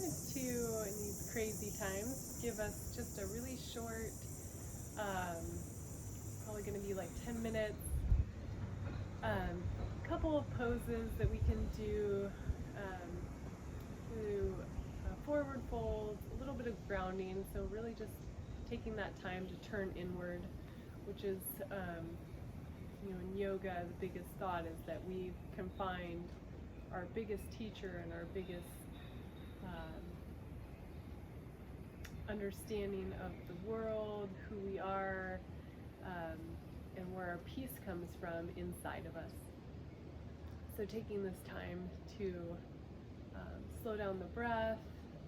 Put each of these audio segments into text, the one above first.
wanted to, in these crazy times, give us just a really short, probably going to be like 10 minutes, couple of poses that we can do through forward folds, a little bit of grounding, so really just taking that time to turn inward, which is, in yoga, the biggest thought is that we can find our biggest teacher and our biggest understanding of the world, who we are, and where our peace comes from inside of us. So taking this time to slow down the breath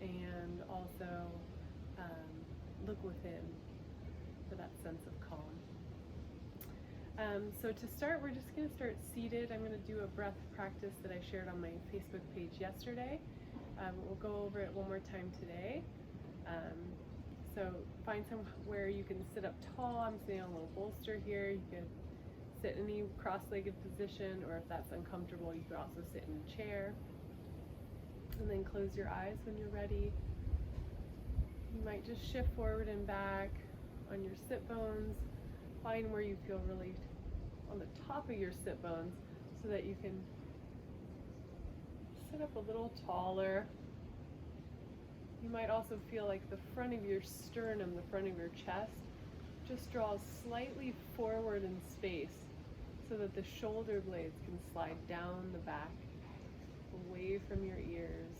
and also look within for that sense of calm. So to start, we're just going to start seated. I'm going to do a breath practice that I shared on my Facebook page yesterday. We'll go over it one more time today. So find somewhere you can sit up tall. I'm sitting on a little bolster here. You can sit in any cross-legged position, or if that's uncomfortable, you could also sit in a chair. And then close your eyes when you're ready. You might just shift forward and back on your sit bones. Find where you feel really on the top of your sit bones so that you can sit up a little taller. You might also feel like the front of your sternum, the front of your chest, just draws slightly forward in space so that the shoulder blades can slide down the back, away from your ears.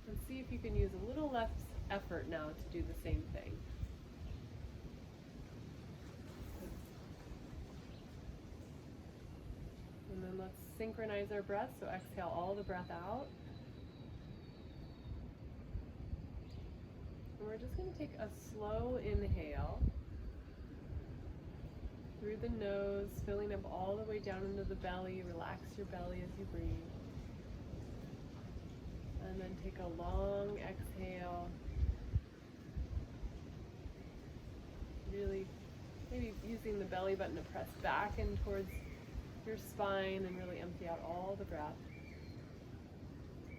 And see if you can use a little less effort now to do the same thing. And then let's synchronize our breath, so exhale all the breath out. And we're just going to take a slow inhale through the nose, filling up all the way down into the belly. Relax your belly as you breathe. And then take a long exhale. Really, maybe using the belly button to press back in towards your spine and really empty out all the breath.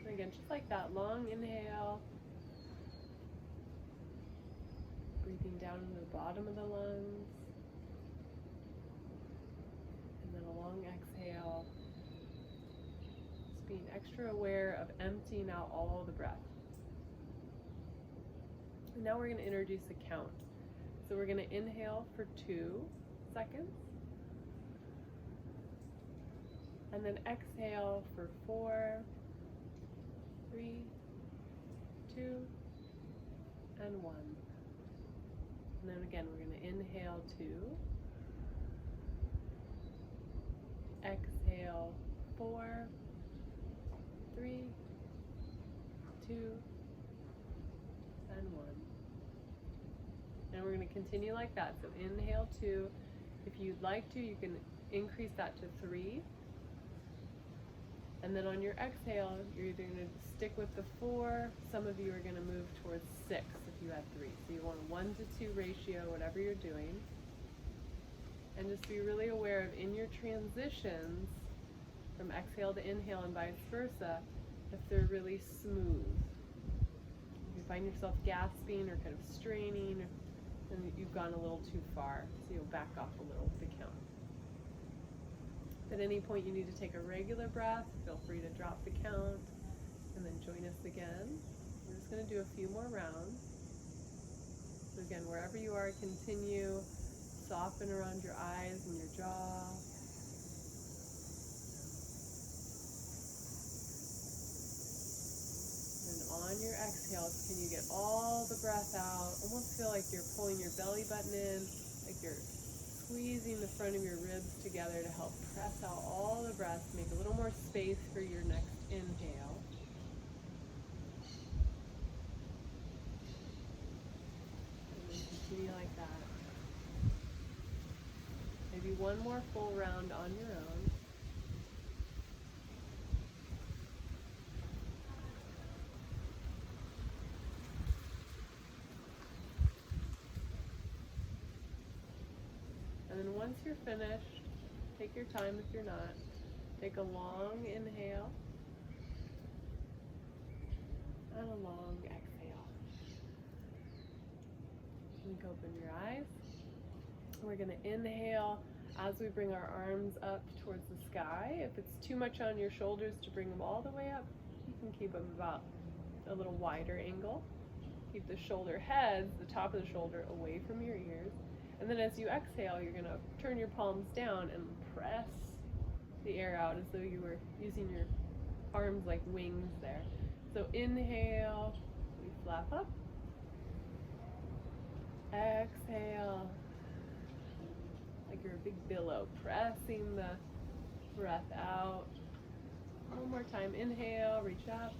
And again, just like that, long inhale. Breathing down into the bottom of the lungs. And then a long exhale. Just being extra aware of emptying out all the breath. And now we're going to introduce a count. So we're going to inhale for 2 seconds. And then exhale for 4, 3, 2, and 1. And then again, we're going to inhale 2, exhale 4, 3, 2, and 1. And we're going to continue like that. So inhale 2. If you'd like to, you can increase that to 3. And then on your exhale, you're either going to stick with the 4. Some of you are going to move towards 6 if you had 3. So you want a 1-to-2 ratio, whatever you're doing. And just be really aware of, in your transitions from exhale to inhale and vice versa, if they're really smooth. If you find yourself gasping or kind of straining, then you've gone a little too far. So you'll back off a little with the count. If at any point you need to take a regular breath, feel free to drop the count and then join us again. We're just going to do a few more rounds. So again, wherever you are, continue. Soften around your eyes and your jaw. And on your exhales, can you get all the breath out? Almost feel like you're pulling your belly button in, like you're squeezing the front of your ribs together to help press out all the breath, make a little more space for your next inhale. And then continue like that. Maybe one more full round on your own. And then once you're finished, take your time if you're not. Take a long inhale. and a long exhale. Blink open your eyes. We're going to inhale as we bring our arms up towards the sky. If it's too much on your shoulders to bring them all the way up, you can keep them about a little wider angle. Keep the shoulder heads, the top of the shoulder, away from your ears. And then as you exhale, you're going to turn your palms down and press the air out as though you were using your arms like wings there. So inhale, we flap up. Exhale, like you're a big billow, pressing the breath out. One more time, inhale, reach up.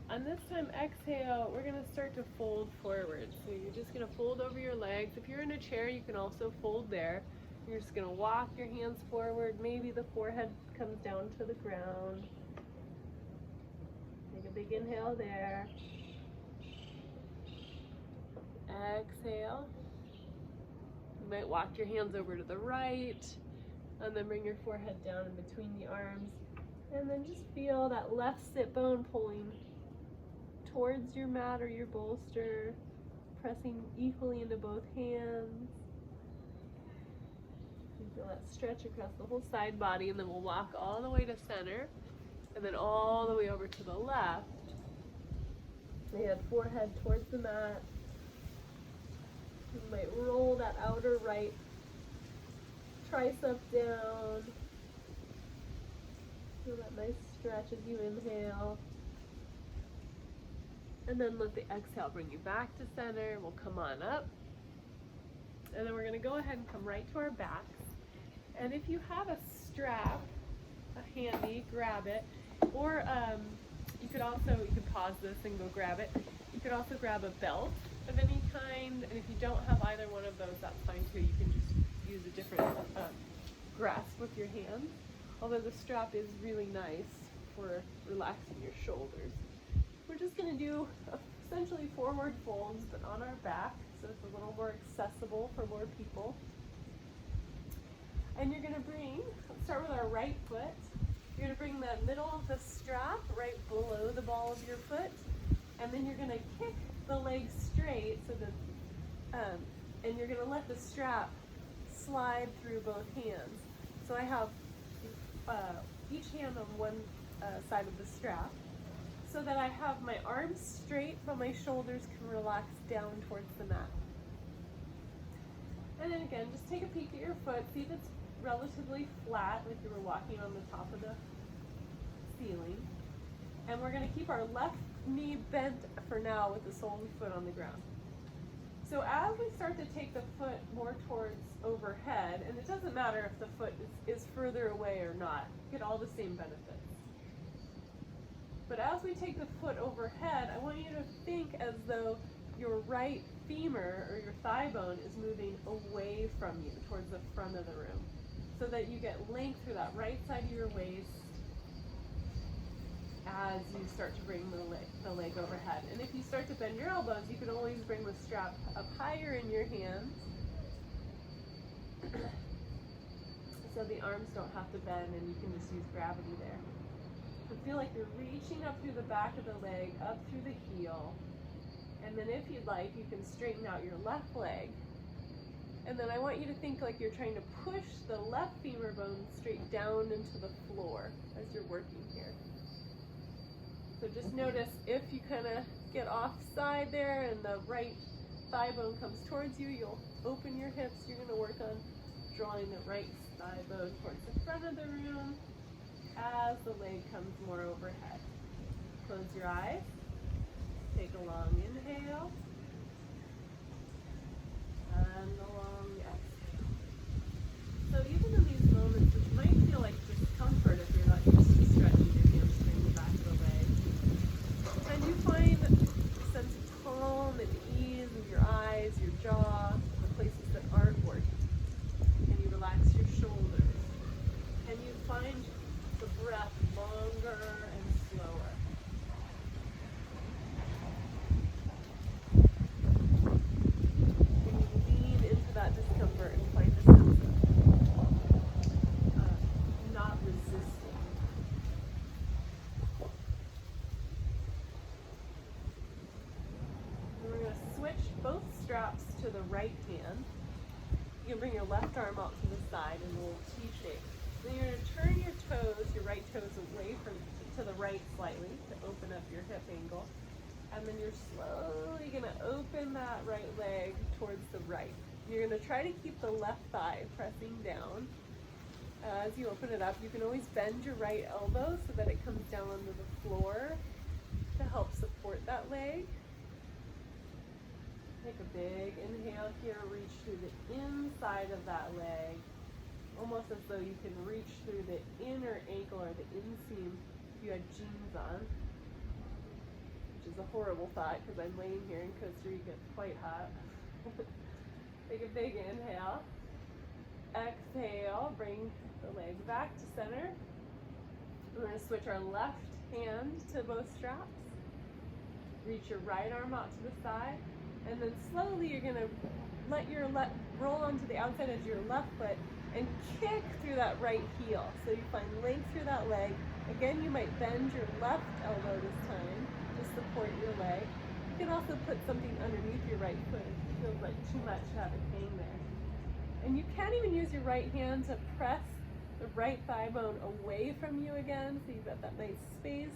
And this time, exhale, we're going to start to fold forward. So you're just going to fold over your legs. If you're in a chair, you can also fold there. You're just going to walk your hands forward. Maybe the forehead comes down to the ground. Take a big inhale there. Exhale. You might walk your hands over to the right, and then bring your forehead down in between the arms. And then just feel that left sit bone pulling towards your mat or your bolster, pressing equally into both hands. You feel that stretch across the whole side body, and then we'll walk all the way to center, and then all the way over to the left. And forehead towards the mat. You might roll that outer right tricep down. Feel that nice stretch as you inhale. And then let the exhale bring you back to center. We'll come on up. And then we're going to go ahead and come right to our backs. And if you have a strap handy, grab it. Or you could pause this and go grab it. You could also grab a belt of any kind. And if you don't have either one of those, that's fine too. You can just use a different grasp with your hands. Although the strap is really nice for relaxing your shoulders. We're just going to do essentially forward folds, but on our back, so it's a little more accessible for more people. And you're going to let's start with our right foot. You're going to bring the middle of the strap right below the ball of your foot, and then you're going to kick the leg straight, so that, and you're going to let the strap slide through both hands. So I have each hand on one side of the strap, so that I have my arms straight, but my shoulders can relax down towards the mat. And then again, just take a peek at your foot, see if it's relatively flat, like you were walking on the top of the ceiling. And we're going to keep our left knee bent for now with the sole of the foot on the ground. So as we start to take the foot more towards overhead, and it doesn't matter if the foot is further away or not, you get all the same benefits. But as we take the foot overhead, I want you to think as though your right femur or your thigh bone is moving away from you towards the front of the room, so that you get length through that right side of your waist as you start to bring the leg overhead. And if you start to bend your elbows, you can always bring the strap up higher in your hands so the arms don't have to bend and you can just use gravity there. So feel like you're reaching up through the back of the leg, up through the heel. And then if you'd like, you can straighten out your left leg. And then I want you to think like you're trying to push the left femur bone straight down into the floor as you're working here. So just notice if you kind of get offside there and the right thigh bone comes towards you, you'll open your hips. You're going to work on drawing the right thigh bone towards the front of the room as the leg comes more overhead. Close your eyes. Take a long inhale and a long exhale. So even in these moments, it might feel like discomfort if you're not used to stretching your hamstring back of the leg. And you find a sense of calm and ease in your eyes, your jaw, the places that aren't working. And you relax your shoulders. And you find the breath longer and slower. And you lean into that discomfort. straps to the right hand. You can bring your left arm out to the side in a little T shape. Then you're going to turn your toes, your right toes away to the right slightly to open up your hip angle. And then you're slowly going to open that right leg towards the right. You're going to try to keep the left thigh pressing down. As you open it up, you can always bend your right elbow so that it comes down onto the floor to help support that leg. Take a big inhale here, reach through the inside of that leg, almost as though you can reach through the inner ankle or the inseam if you had jeans on, which is a horrible thought because I'm laying here in Costa Rica, it's quite hot. Take a big inhale. Exhale, bring the leg back to center. We're going to switch our left hand to both straps. Reach your right arm out to the side. And then slowly you're going to let your roll onto the outside edge of your left foot and kick through that right heel. So you find length through that leg. Again, you might bend your left elbow this time to support your leg. You can also put something underneath your right foot if it feels like too much to have it hang there. And you can even use your right hand to press the right thigh bone away from you again, so you've got that nice space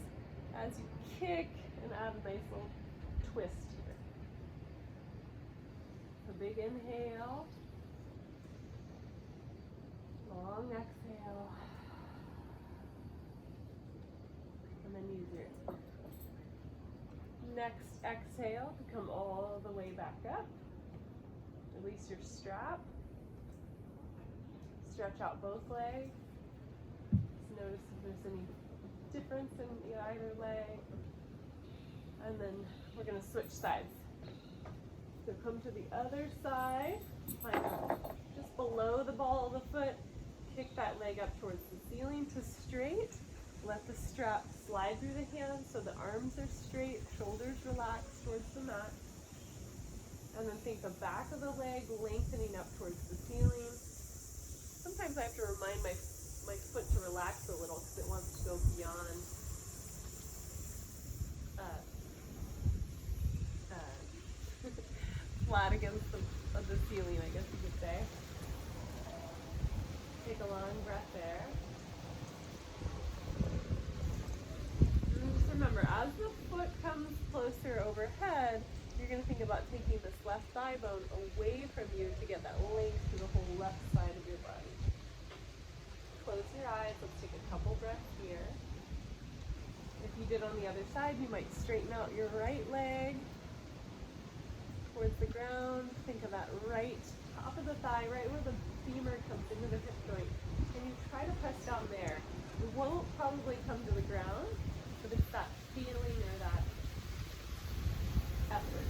as you kick and add a nice little twist here. A big inhale, long exhale, and then use your next exhale to come all the way back up. Release your strap. Stretch out both legs. Just notice if there's any difference in either leg. And then we're going to switch sides. So come to the other side, find just below the ball of the foot, kick that leg up towards the ceiling to straight. Let the strap slide through the hands so the arms are straight, shoulders relaxed towards the mat. And then think the back of the leg lengthening up towards the ceiling. Sometimes I have to remind my foot to relax a little because it wants to go beyond flat against the ceiling, I guess you could say. Take a long breath there. And just remember, as the foot comes closer overhead, you're going to think about taking this left thigh bone away from you to get that length to the whole left side of your body. Close your eyes. Let's take a couple breaths here. If you did on the other side, you might straighten out your right leg towards the ground. Think of that right top of the thigh, right where the femur comes into the hip joint. And you try to press down there. It won't probably come to the ground, but it's that feeling or that effort.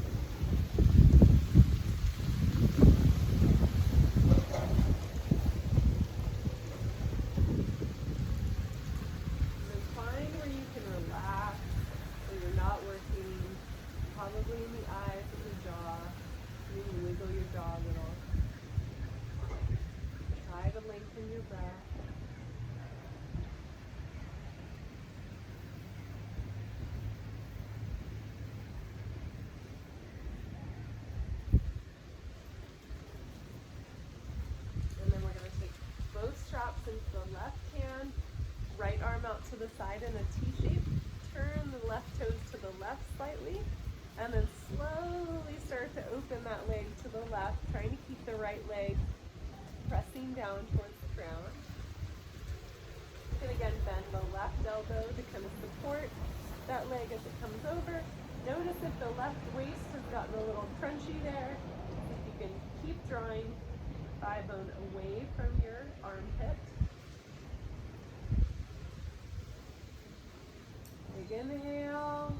Probably in the eyes of the jaw. You can wiggle your jaw a little. Try to lengthen your breath. And then we're going to take both straps into the left hand, right arm out to the side in a T shape. Turn the left toes to the left slightly. And then slowly start to open that leg to the left, trying to keep the right leg pressing down towards the ground. You can again bend the left elbow to kind of support that leg as it comes over. Notice if the left waist has gotten a little crunchy there. If you can keep drawing thigh bone away from your armpit. Big inhale.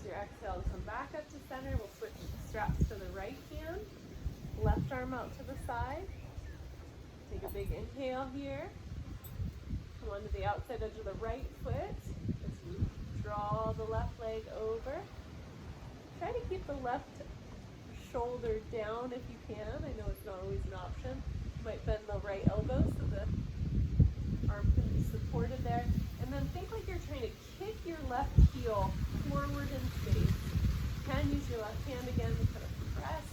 Your exhale to come back up to center. We'll switch straps to the right hand. Left arm out to the side. Take a big inhale here. Come onto the outside edge of the right foot. As you draw the left leg over. Try to keep the left shoulder down if you can. I know it's not always an option. You might bend the right elbow so the arm can be supported there. And then think like you're trying to kick your left heel forward in space. You can use your left hand again to kind of press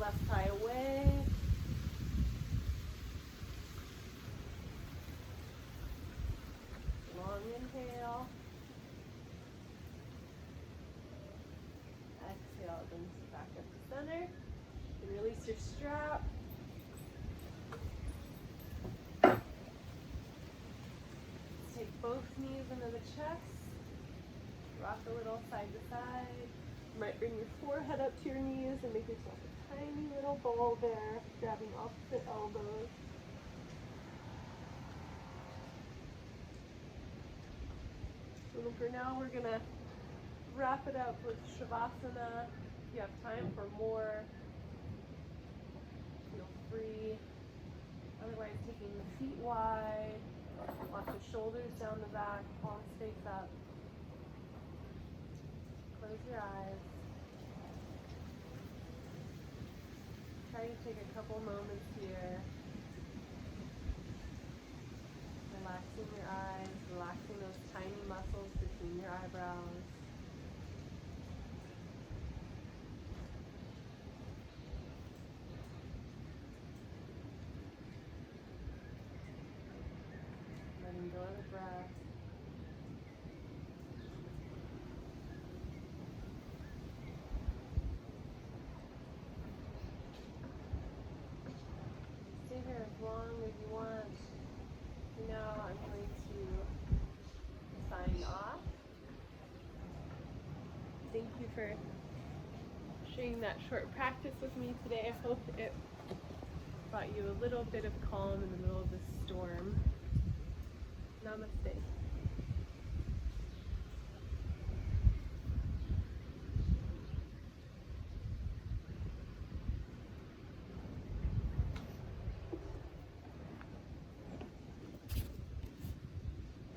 left thigh away. Long inhale. Exhale, brings you back up to center. And release your strap. Take both knees into the chest. Rock a little side to side. You might bring your forehead up to your knees and make yourself a tiny little bowl there, grabbing opposite elbows. And for now, we're gonna wrap it up with Shavasana. If you have time for more, feel free. Otherwise, taking the feet wide, lots of shoulders down the back, palms face up. Close your eyes. Try to take a couple moments here. Relaxing your eyes, relaxing those tiny muscles between your eyebrows. Letting go of the breath. Stay here as long as you want. Now I'm going to sign off. Thank you for sharing that short practice with me today. I hope it brought you a little bit of calm in the middle of the storm. Namaste.